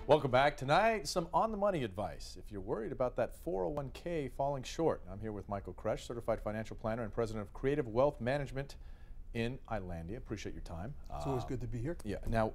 Welcome back. Tonight, some on-the-money advice. If you're worried about that 401k falling short, I'm here with Michael Kresh, Certified Financial Planner and President of Creative Wealth Management in Islandia. Appreciate your time. It's always good to be here. Yeah. Now,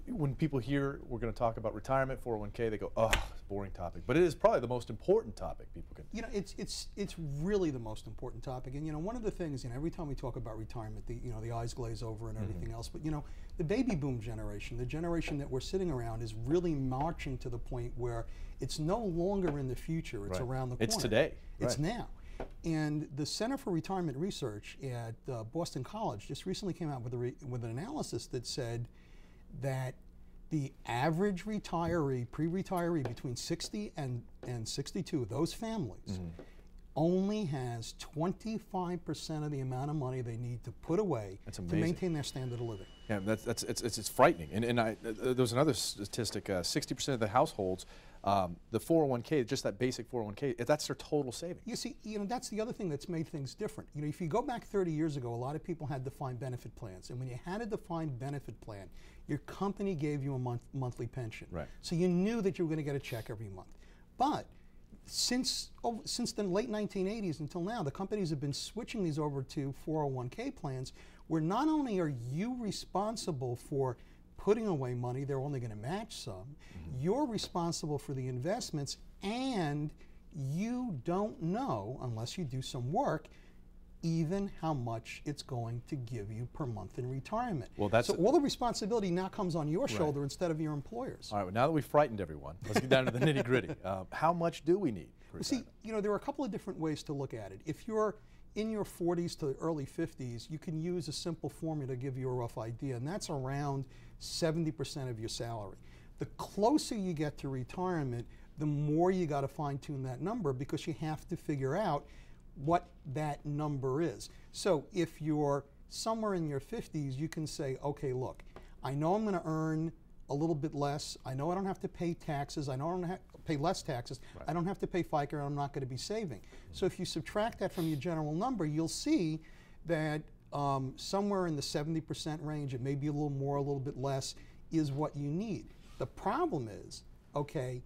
when people hear we're going to talk about retirement, 401k, they go, "Oh, it's a boring topic." But it is probably the most important topic people can. You know, it's really the most important topic. And you know, one of the things, every time we talk about retirement, the eyes glaze over and everything else. But you know, the baby boom generation, the generation that we're sitting around, is really marching to the point where it's no longer in the future. It's around the corner. It's today. It's now. And the Center for Retirement Research at Boston College just recently came out with an analysis that said that the average retiree, pre-retiree between 60 and 62, those families, only has 25% of the amount of money they need to put away to maintain their standard of living. Yeah, it's frightening. And there was another statistic: 60% of the households, the 401k, just that basic 401k, that's their total savings. You see, that's the other thing that's made things different. You know, if you go back 30 years ago, a lot of people had defined benefit plans, and when you had a defined benefit plan, your company gave you a monthly pension. Right. So you knew that you were going to get a check every month. But since the late 1980s until now, the companies have been switching these over to 401k plans, where not only are you responsible for putting away money, they're only going to match some, you're responsible for the investments, and you don't know, unless you do some work, even how much it's going to give you per month in retirement. Well, so all the responsibility now comes on your shoulder instead of your employer's. All right, well, now that we've frightened everyone, let's get down to the nitty-gritty. How much do we need for retirement? See, there are a couple of different ways to look at it. If you're in your 40s to early 50s, you can use a simple formula to give you a rough idea, and that's around 70% of your salary. The closer you get to retirement, the more you got to fine-tune that number, because you have to figure out what that number is. So if you're somewhere in your 50s, you can say, okay, look, I know I'm going to earn a little bit less. I know I don't have to pay taxes. I know I don't have to pay less taxes. Right. I don't have to pay FICA, and I'm not going to be saving. So if you subtract that from your general number, you'll see that somewhere in the 70% range, it may be a little more, a little bit less, is what you need. The problem is, okay,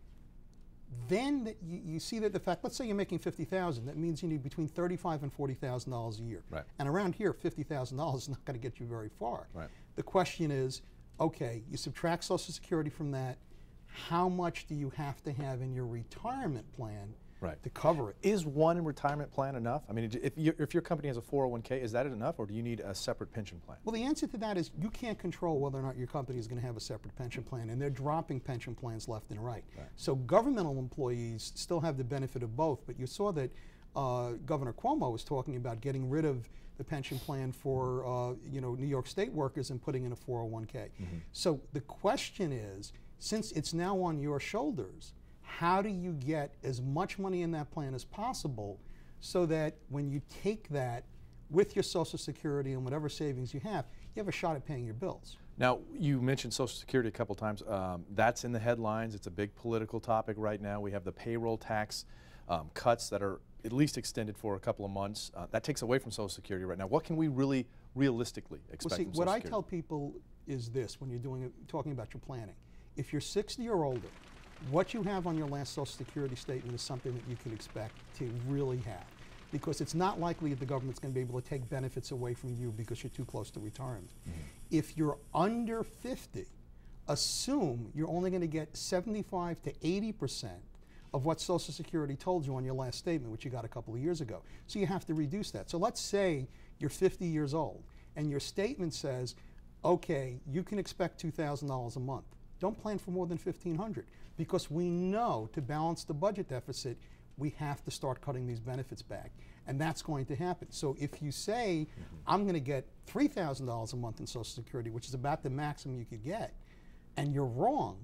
then you see that the fact, let's say you're making $50,000, that means you need between $35,000 and $40,000 a year. Right. And around here, $50,000 is not going to get you very far. Right. The question is, okay, you subtract Social Security from that, how much do you have to have in your retirement plan to cover it? Is one retirement plan enough? I mean, if your company has a 401k, is that enough, or do you need a separate pension plan? Well, the answer to that is you can't control whether or not your company is going to have a separate pension plan, and they're dropping pension plans left and right. So governmental employees still have the benefit of both, but you saw that Governor Cuomo was talking about getting rid of the pension plan for New York State workers and putting in a 401k. So the question is, since it's now on your shoulders, how do you get as much money in that plan as possible so that when you take that with your Social Security and whatever savings you have a shot at paying your bills? Now, you mentioned Social Security a couple times. That's in the headlines. It's a big political topic right now. We have the payroll tax cuts that are at least extended for a couple of months. That takes away from Social Security right now. What can we really realistically expect from Social Security? What I tell people is this when you're talking about your planning. If you're 60 or older, what you have on your last Social Security statement is something that you can expect to really have, because it's not likely that the government's going to be able to take benefits away from you because you're too close to retirement. If you're under 50, assume you're only going to get 75 to 80% of what Social Security told you on your last statement, which you got a couple of years ago. So you have to reduce that. So let's say you're 50 years old and your statement says, okay, you can expect $2,000 a month. Don't plan for more than $1,500, because we know to balance the budget deficit, we have to start cutting these benefits back, and that's going to happen. So if you say, I'm going to get $3,000 a month in Social Security, which is about the maximum you could get, and you're wrong,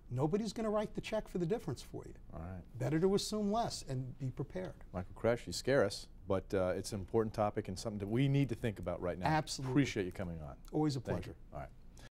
nobody's going to write the check for the difference for you. All right. Better to assume less and be prepared. Michael Kresh, you scare us, but it's an important topic and something that we need to think about right now. Absolutely. Appreciate you coming on. Always a pleasure. All right.